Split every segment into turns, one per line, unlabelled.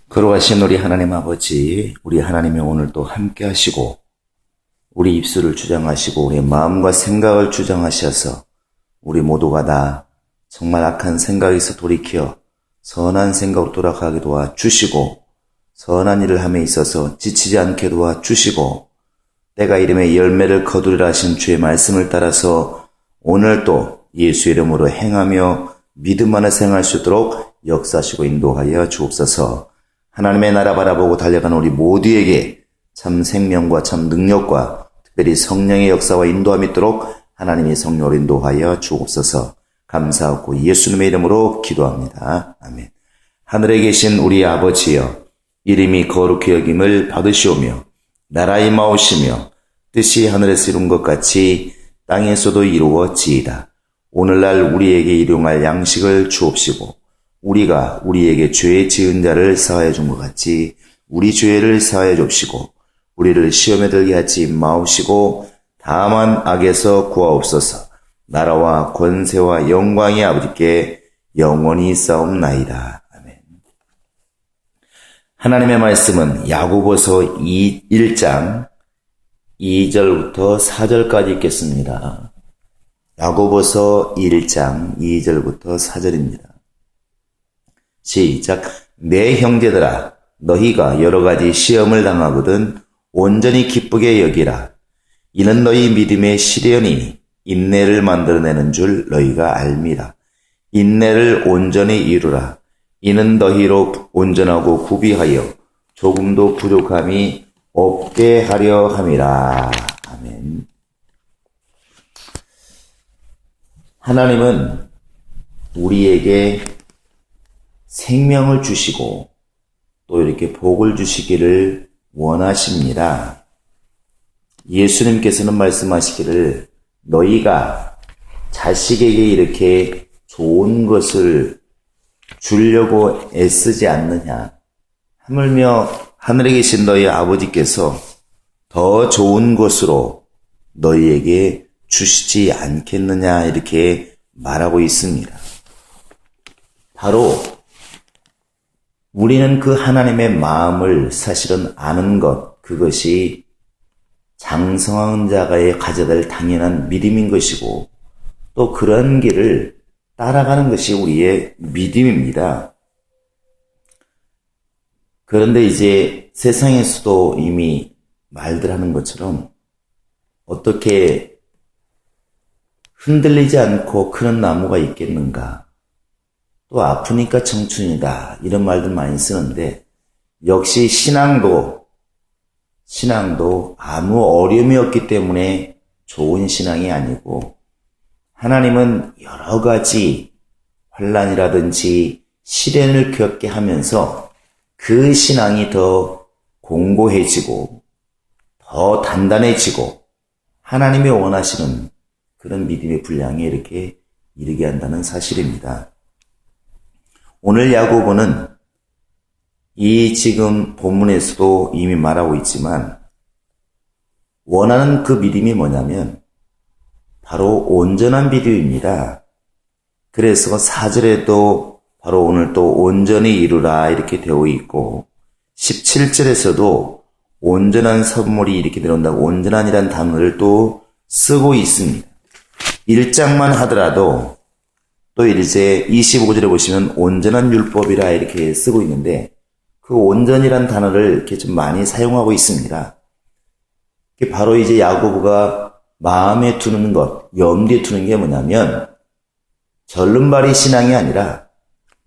걸어가신 우리 하나님 아버지, 우리 하나님이 오늘 또 함께 하시고, 우리 입술을 주장하시고, 우리의 마음과 생각을 주장하셔서, 우리 모두가 다 정말 악한 생각에서 돌이켜 선한 생각으로 돌아가게 도와주시고, 선한 일을 함에 있어서 지치지 않게 도와주시고, 때가 이름에 열매를 거두리라 하신 주의 말씀을 따라서 오늘 또 예수 이름으로 행하며 믿음 안에 생활할 수 있도록 역사하시고 인도하여 주옵소서. 하나님의 나라 바라보고 달려가는 우리 모두에게 참 생명과 참 능력과 특별히 성령의 역사와 인도함이 있도록 하나님의 성령으로 인도하여 주옵소서. 감사하고 예수님의 이름으로 기도합니다. 아멘. 하늘에 계신 우리 아버지여, 이름이 거룩히 여김을 받으시오며 나라의 임하오시며 뜻이 하늘에서 이룬 것 같이 땅에서도 이루어지이다. 오늘날 우리에게 일용할 양식을 주옵시고 우리가 우리에게 죄 지은 자를 사하여 준 것 같이 우리 죄를 사하여 줍시고 우리를 시험에 들게 하지 마옵시고 다만 악에서 구하옵소서. 나라와 권세와 영광이 아버지께 영원히 싸움나이다. 아멘. 하나님의 말씀은 야고보서 1장 2절부터 4절까지 읽겠습니다. 야고보서 1장 2절부터 4절입니다. 시작. 내 형제들아, 너희가 여러 가지 시험을 당하거든 온전히 기쁘게 여기라. 이는 너희 믿음의 시련이 인내를 만들어내는 줄 너희가 알미라. 인내를 온전히 이루라. 이는 너희로 온전하고 구비하여 조금도 부족함이 없게 하려 함이라. 아멘. 하나님은 우리에게 생명을 주시고 또 이렇게 복을 주시기를 원하십니다. 예수님께서는 말씀하시기를 너희가 자식에게 이렇게 좋은 것을 주려고 애쓰지 않느냐. 하물며 하늘에 계신 너희 아버지께서 더 좋은 것으로 너희에게 주시지 않겠느냐 이렇게 말하고 있습니다. 바로 우리는 그 하나님의 마음을 사실은 아는 것, 그것이 장성한 자가 가져야 될 당연한 믿음인 것이고 또 그런 길을 따라가는 것이 우리의 믿음입니다. 그런데 이제 세상에서도 이미 말들 하는 것처럼 어떻게 흔들리지 않고 크는 나무가 있겠는가? 또 아프니까 청춘이다. 이런 말들 많이 쓰는데 역시 신앙도 아무 어려움이 없기 때문에 좋은 신앙이 아니고 하나님은 여러 가지 환난이라든지 시련을 겪게 하면서 그 신앙이 더 공고해지고 더 단단해지고 하나님이 원하시는 그런 믿음의 분량에 이렇게 이르게 한다는 사실입니다. 오늘 야고보는 이 지금 본문에서도 이미 말하고 있지만 원하는 그 믿음이 뭐냐면 바로 온전한 믿음입니다. 그래서 4절에도 바로 오늘 또 온전히 이루라 이렇게 되어 있고 17절에서도 온전한 선물이 이렇게 들어온다고 온전한이라는 단어를 또 쓰고 있습니다. 1장만 하더라도 또 이제 25절에 보시면 온전한 율법이라 이렇게 쓰고 있는데 그 온전이란 단어를 이렇게 좀 많이 사용하고 있습니다. 바로 이제 야고보가 마음에 두는 것, 염두에 두는 게 뭐냐면 절름발이 신앙이 아니라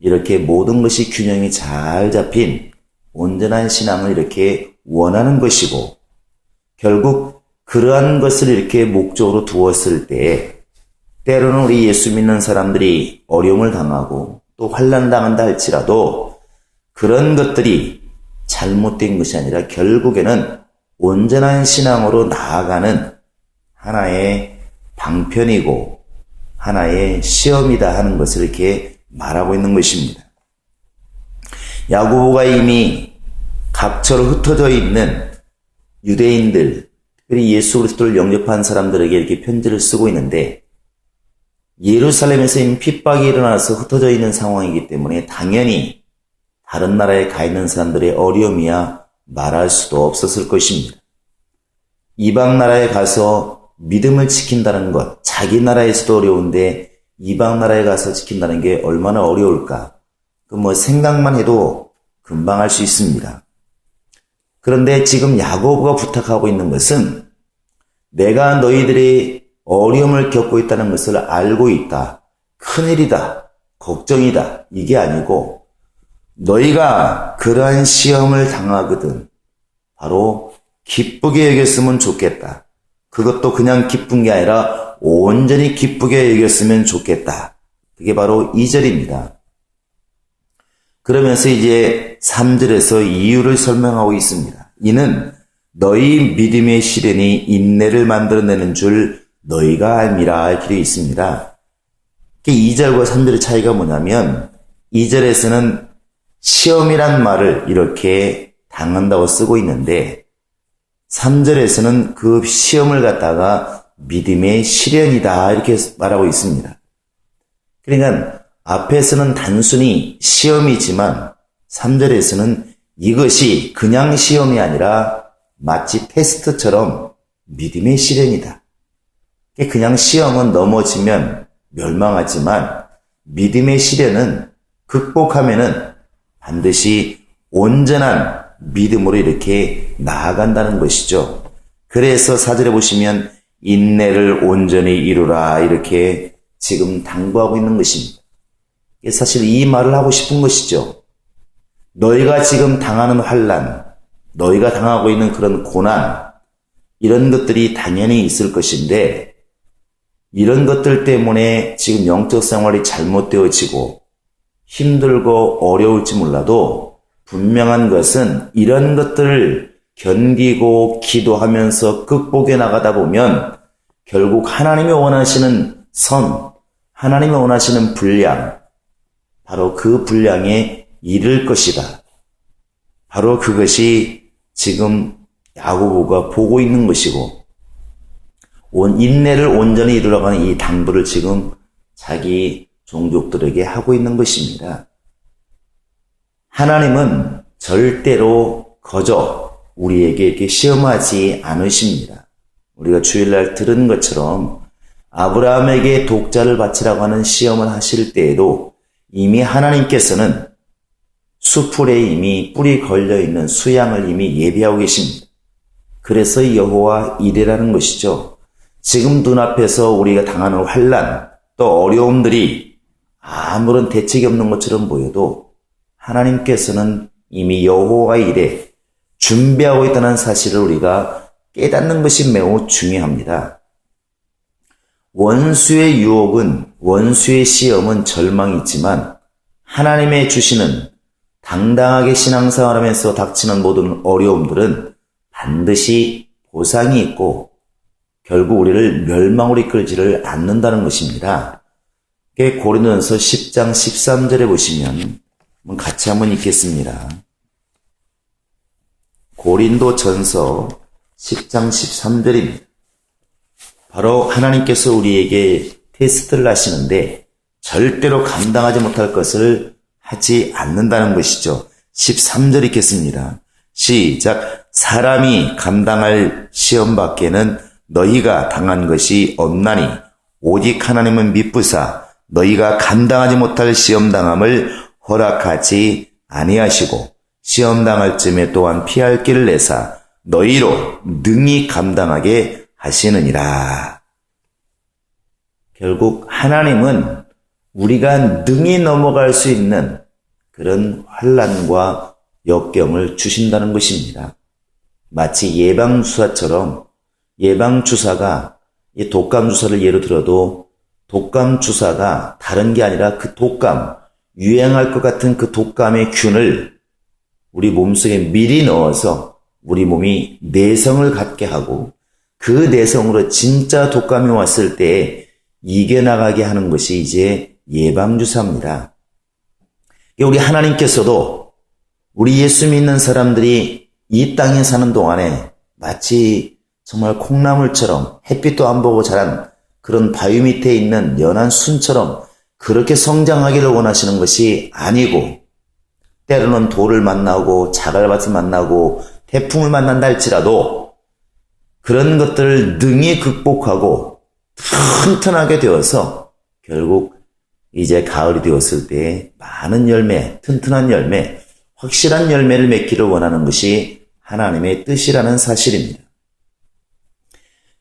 이렇게 모든 것이 균형이 잘 잡힌 온전한 신앙을 이렇게 원하는 것이고 결국 그러한 것을 이렇게 목적으로 두었을 때 때로는 우리 예수 믿는 사람들이 어려움을 당하고 또 환난 당한다 할지라도 그런 것들이 잘못된 것이 아니라 결국에는 온전한 신앙으로 나아가는 하나의 방편이고 하나의 시험이다 하는 것을 이렇게 말하고 있는 것입니다. 야고보가 이미 각처로 흩어져 있는 유대인들, 특별히 예수 그리스도를 영접한 사람들에게 이렇게 편지를 쓰고 있는데 예루살렘에서 이미 핍박이 일어나서 흩어져 있는 상황이기 때문에 당연히 다른 나라에 가 있는 사람들의 어려움이야 말할 수도 없었을 것입니다. 이방 나라에 가서 믿음을 지킨다는 것, 자기 나라에서도 어려운데 이방 나라에 가서 지킨다는 게 얼마나 어려울까? 생각만 해도 금방 할 수 있습니다. 그런데 지금 야고보가 부탁하고 있는 것은 내가 너희들이 어려움을 겪고 있다는 것을 알고 있다. 큰일이다. 걱정이다. 이게 아니고 너희가 그러한 시험을 당하거든 바로 기쁘게 여겼으면 좋겠다. 그것도 그냥 기쁜 게 아니라 온전히 기쁘게 여겼으면 좋겠다. 그게 바로 2절입니다. 그러면서 이제 3절에서 이유를 설명하고 있습니다. 이는 너희 믿음의 시련이 인내를 만들어내는 줄 너희가 알미라 이렇게 되어 있습니다. 2절과 3절의 차이가 뭐냐면 2절에서는 시험이란 말을 이렇게 당한다고 쓰고 있는데 3절에서는 그 시험을 갖다가 믿음의 시련이다 이렇게 말하고 있습니다. 그러니까 앞에서는 단순히 시험이지만 3절에서는 이것이 그냥 시험이 아니라 마치 테스트처럼 믿음의 시련이다. 그냥 시험은 넘어지면 멸망하지만 믿음의 시련은 극복하면은 반드시 온전한 믿음으로 이렇게 나아간다는 것이죠. 그래서 4절에 보시면 인내를 온전히 이루라 이렇게 지금 당부하고 있는 것입니다. 사실 이 말을 하고 싶은 것이죠. 너희가 지금 당하는 환난, 너희가 당하고 있는 그런 고난, 이런 것들이 당연히 있을 것인데 이런 것들 때문에 지금 영적 생활이 잘못되어지고 힘들고 어려울지 몰라도 분명한 것은 이런 것들을 견디고 기도하면서 극복해 나가다 보면 결국 하나님이 원하시는 선, 하나님이 원하시는 분량, 바로 그 분량에 이를 것이다. 바로 그것이 지금 야고보가 보고 있는 것이고 인내를 온전히 이루려고 하는 이 당부를 지금 자기 종족들에게 하고 있는 것입니다. 하나님은 절대로 거저 우리에게 이렇게 시험하지 않으십니다. 우리가 주일날 들은 것처럼 아브라함에게 독자를 바치라고 하는 시험을 하실 때에도 이미 하나님께서는 수풀에 이미 뿔이 걸려있는 수양을 이미 예비하고 계십니다. 그래서 여호와 이레라는 것이죠. 지금 눈앞에서 우리가 당하는 환난 또 어려움들이 아무런 대책이 없는 것처럼 보여도 하나님께서는 이미 여호와 이레 준비하고 있다는 사실을 우리가 깨닫는 것이 매우 중요합니다. 원수의 유혹은 원수의 시험은 절망이 있지만 하나님의 주시는 당당하게 신앙생활하면서 닥치는 모든 어려움들은 반드시 보상이 있고 결국 우리를 멸망으로 이끌지를 않는다는 것입니다. 고린도전서 10장 13절에 보시면 같이 한번 읽겠습니다. 고린도전서 10장 13절입니다. 바로 하나님께서 우리에게 테스트를 하시는데 절대로 감당하지 못할 것을 하지 않는다는 것이죠. 13절 읽겠습니다. 시작. 사람이 감당할 시험 밖에는 너희가 당한 것이 없나니 오직 하나님은 미쁘사 너희가 감당하지 못할 시험 당함을 허락하지 아니하시고 시험 당할 쯤에 또한 피할 길을 내사 너희로 능히 감당하게 하시느니라. 결국 하나님은 우리가 능히 넘어갈 수 있는 그런 환난과 역경을 주신다는 것입니다. 마치 예방주사처럼 예방주사가 이 독감주사를 예로 들어도 독감주사가 다른 게 아니라 그 독감, 유행할 것 같은 그 독감의 균을 우리 몸속에 미리 넣어서 우리 몸이 내성을 갖게 하고 그 내성으로 진짜 독감이 왔을 때 이겨나가게 하는 것이 이제 예방주사입니다. 우리 하나님께서도 우리 예수 믿는 사람들이 이 땅에 사는 동안에 마치 정말 콩나물처럼 햇빛도 안 보고 자란 그런 바위 밑에 있는 연한 순처럼 그렇게 성장하기를 원하시는 것이 아니고 때로는 돌을 만나고 자갈밭을 만나고 태풍을 만난다 할지라도 그런 것들을 능히 극복하고 튼튼하게 되어서 결국 이제 가을이 되었을 때 많은 열매, 튼튼한 열매, 확실한 열매를 맺기를 원하는 것이 하나님의 뜻이라는 사실입니다.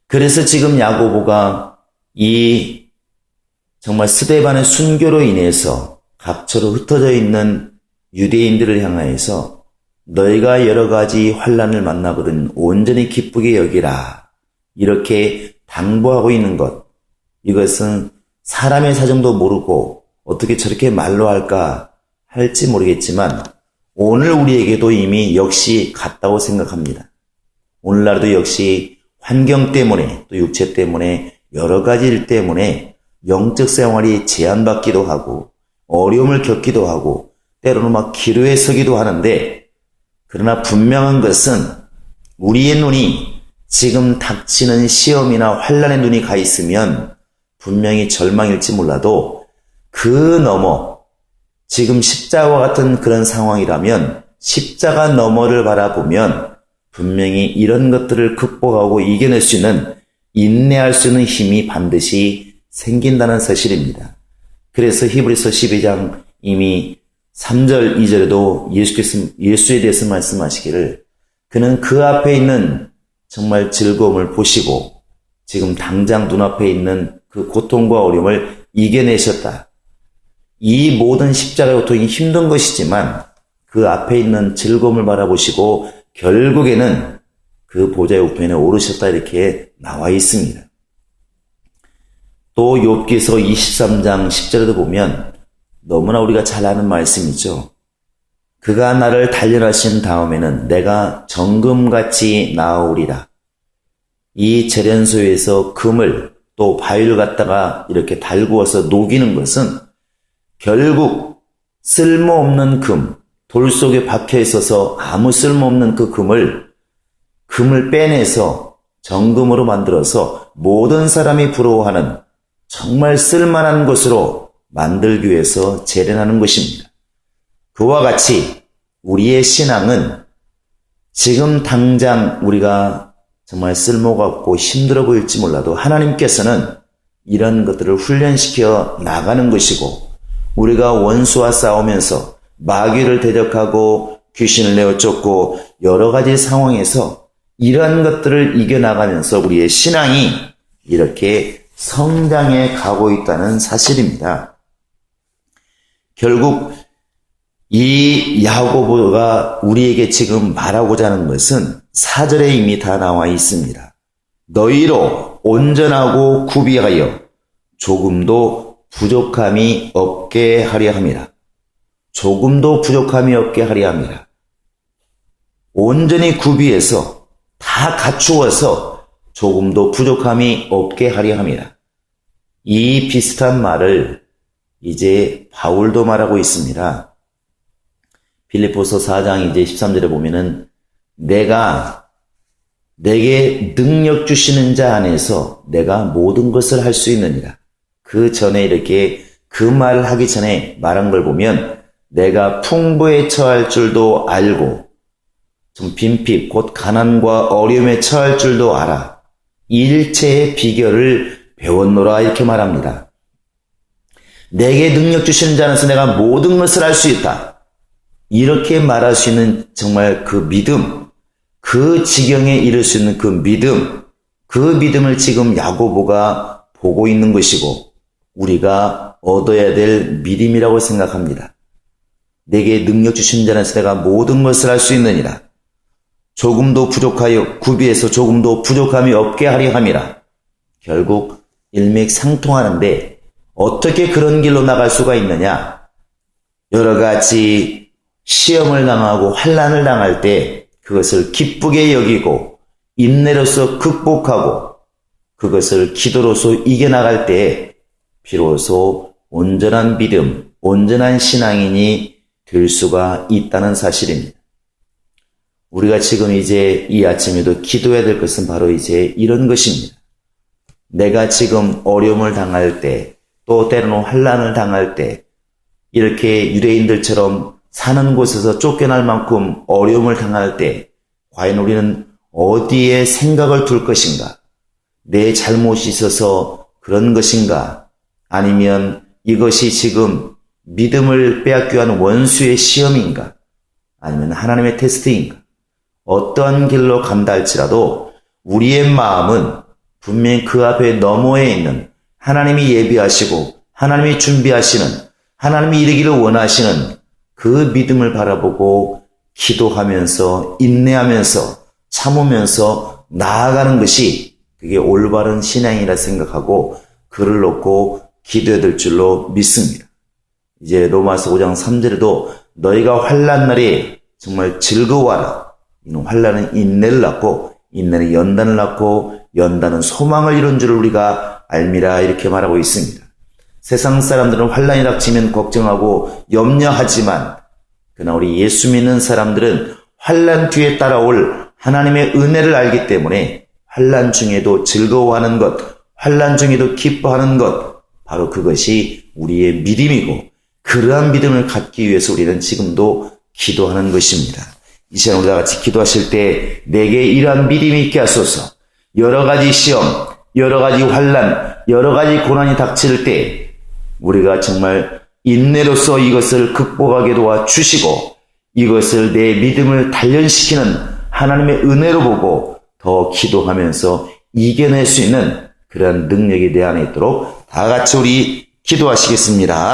그래서 지금 야고보가 이 정말 스데반의 순교로 인해서 각처로 흩어져 있는 유대인들을 향하여서 너희가 여러 가지 환난을 만나거든 온전히 기쁘게 여기라 이렇게 당부하고 있는 것, 이것은 사람의 사정도 모르고 어떻게 저렇게 말로 할까 할지 모르겠지만 오늘 우리에게도 이미 역시 같다고 생각합니다. 오늘날도 역시 환경 때문에 또 육체 때문에 여러 가지 일 때문에 영적 생활이 제한받기도 하고 어려움을 겪기도 하고 때로는 막 기로에 서기도 하는데, 그러나 분명한 것은 우리의 눈이 지금 닥치는 시험이나 환난의 눈이 가 있으면 분명히 절망일지 몰라도 그 너머, 지금 십자가와 같은 그런 상황이라면 십자가 너머를 바라보면 분명히 이런 것들을 극복하고 이겨낼 수 있는, 인내할 수 있는 힘이 반드시 생긴다는 사실입니다. 그래서 히브리서 12장 이미 3절, 2절에도 예수에 대해서 말씀하시기를 그는 그 앞에 있는 정말 즐거움을 보시고 지금 당장 눈앞에 있는 그 고통과 어려움을 이겨내셨다. 이 모든 십자가의 고통이 힘든 것이지만 그 앞에 있는 즐거움을 바라보시고 결국에는 그 보좌의 우편에 오르셨다 이렇게 나와 있습니다. 또 욥기서 23장 10절에도 보면 너무나 우리가 잘 아는 말씀이죠. 그가 나를 단련하신 다음에는 내가 정금같이 나아오리라. 이 재련소에서 금을 또 바위를 갖다가 이렇게 달구어서 녹이는 것은 결국 쓸모없는 금, 돌 속에 박혀 있어서 아무 쓸모없는 그 금을 빼내서 정금으로 만들어서 모든 사람이 부러워하는 정말 쓸만한 것으로 만들기 위해서 재련하는 것입니다. 그와 같이 우리의 신앙은 지금 당장 우리가 정말 쓸모가 없고 힘들어 보일지 몰라도 하나님께서는 이런 것들을 훈련시켜 나가는 것이고, 우리가 원수와 싸우면서 마귀를 대적하고 귀신을 내어 쫓고 여러 가지 상황에서 이러한 것들을 이겨나가면서 우리의 신앙이 이렇게 성장해 가고 있다는 사실입니다. 결국 이 야고보가 우리에게 지금 말하고자 하는 것은 4절에 이미 다 나와 있습니다. 너희로 온전하고 구비하여 조금도 부족함이 없게 하려 함이라. 조금도 부족함이 없게 하려 함이라. 온전히 구비해서 다 갖추어서 조금도 부족함이 없게 하려 함이라. 이 비슷한 말을 이제 바울도 말하고 있습니다. 빌립보서 4장 이제 13절에 보면은 내가 내게 능력 주시는 자 안에서 내가 모든 것을 할 수 있느니라. 그 전에 이렇게 그 말을 하기 전에 말한 걸 보면 내가 풍부에 처할 줄도 알고 좀 빈핍 곧 가난과 어려움에 처할 줄도 알아. 일체의 비결을 배웠노라 이렇게 말합니다. 내게 능력 주시는 자 안에서 내가 모든 것을 할 수 있다. 이렇게 말할 수 있는 정말 그 믿음, 그 지경에 이를 수 있는 그 믿음을 지금 야고보가 보고 있는 것이고 우리가 얻어야 될 믿음이라고 생각합니다. 내게 능력 주시는 자 안에서 내가 모든 것을 할 수 있느니라. 조금도 부족하여 구비해서 조금도 부족함이 없게 하려 함이라. 결국 일맥상통하는데 어떻게 그런 길로 나갈 수가 있느냐? 여러 가지 시험을 당하고 환난을 당할 때 그것을 기쁘게 여기고 인내로서 극복하고 그것을 기도로서 이겨나갈 때 비로소 온전한 믿음, 온전한 신앙인이 될 수가 있다는 사실입니다. 우리가 지금 이제 이 아침에도 기도해야 될 것은 바로 이제 이런 것입니다. 내가 지금 어려움을 당할 때, 또 때로는 환난을 당할 때, 이렇게 유대인들처럼 사는 곳에서 쫓겨날 만큼 어려움을 당할 때 과연 우리는 어디에 생각을 둘 것인가? 내 잘못이 있어서 그런 것인가? 아니면 이것이 지금 믿음을 빼앗기 위한 원수의 시험인가? 아니면 하나님의 테스트인가? 어떠한 길로 간다 할지라도 우리의 마음은 분명히 그 앞에 너머에 있는 하나님이 예비하시고 하나님이 준비하시는 하나님이 이르기를 원하시는 그 믿음을 바라보고 기도하면서 인내하면서 참으면서 나아가는 것이 그게 올바른 신앙이라 생각하고 글을 놓고 기도해야 될 줄로 믿습니다. 이제 로마서 5장 3절에도 너희가 환난 날에 정말 즐거워하라. 이는 환난은 인내를 낳고 인내는 연단을 낳고 연단은 소망을 이룬 줄을 우리가 알미라 이렇게 말하고 있습니다. 세상 사람들은 환난이 닥치면 걱정하고 염려하지만 그러나 우리 예수 믿는 사람들은 환난 뒤에 따라올 하나님의 은혜를 알기 때문에 환난 중에도 즐거워하는 것, 환난 중에도 기뻐하는 것, 바로 그것이 우리의 믿음이고 그러한 믿음을 갖기 위해서 우리는 지금도 기도하는 것입니다. 이 시간 우리가 같이 기도하실 때 내게 이러한 믿음이 있게 하소서. 여러 가지 시험, 여러 가지 환난, 여러 가지 고난이 닥칠 때 우리가 정말 인내로서 이것을 극복하게 도와주시고 이것을 내 믿음을 단련시키는 하나님의 은혜로 보고 더 기도하면서 이겨낼 수 있는 그런 능력이 내 안에 있도록 다 같이 우리 기도하시겠습니다.